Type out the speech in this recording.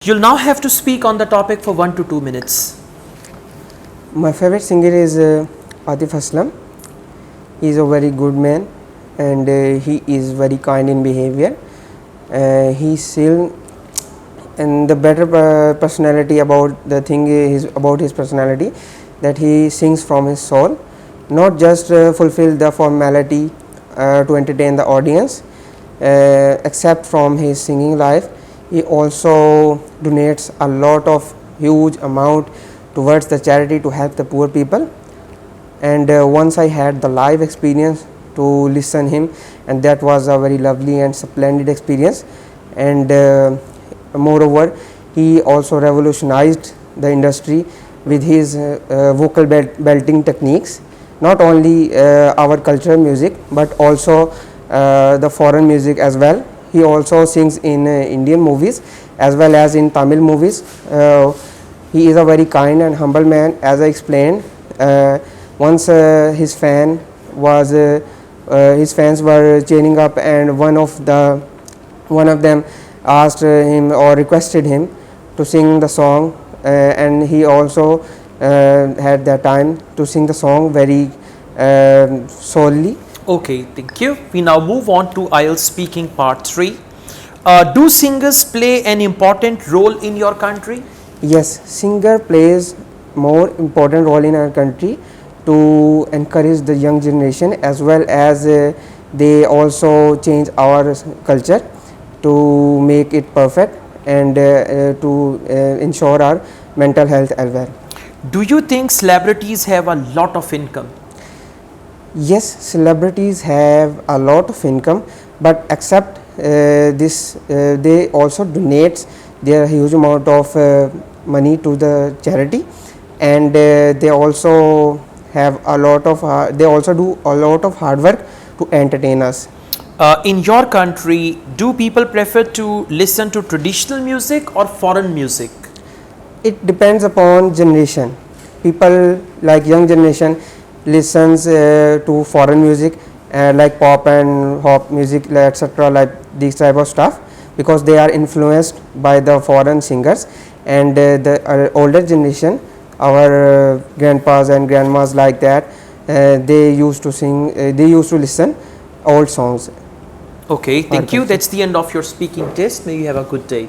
You'll now have to speak on the topic for 1 to 2 minutes. My favorite singer is Atif Aslam. He is a very good man and he is very kind in behavior. He still and the better personality about the thing is about his personality that he sings from his soul, not just fulfill the formality to entertain the audience. Except from his singing life, he also donates a lot of huge amount towards the charity to help the poor people. And once I had the live experience to listen him, and that was a very lovely and splendid experience. And moreover, he also revolutionized the industry with his vocal belting techniques, not only our cultural music but also the foreign music as well. He also sings in Indian movies as well as in Tamil movies. He is a very kind and humble man, as I explained. Once his fans were cheering up, and one of them asked him or requested him to sing the song, and he also had that time to sing the song very solely. Okay, thank you. We now move on to IELTS speaking part 3. Do singers play an important role in your country? Yes, singer plays more important role in our country to encourage the young generation, as well as they also change our culture to make it perfect and to ensure our mental health as well. Do you think celebrities have a lot of income? Yes, celebrities have a lot of income, but except this, they also donate their huge amount of money to the charity, and they also have a lot of they also do a lot of hard work to entertain us. In your country, do people prefer to listen to traditional music or foreign music? It depends upon generation. People like young generation listens to foreign music like pop and hop music, etc., like these type of stuff, because they are influenced by the foreign singers. And the older generation, our grandpas and grandmas like that, they used to sing, they used to listen old songs. Okay, thank you. That's the end of your speaking test. May you have a good day.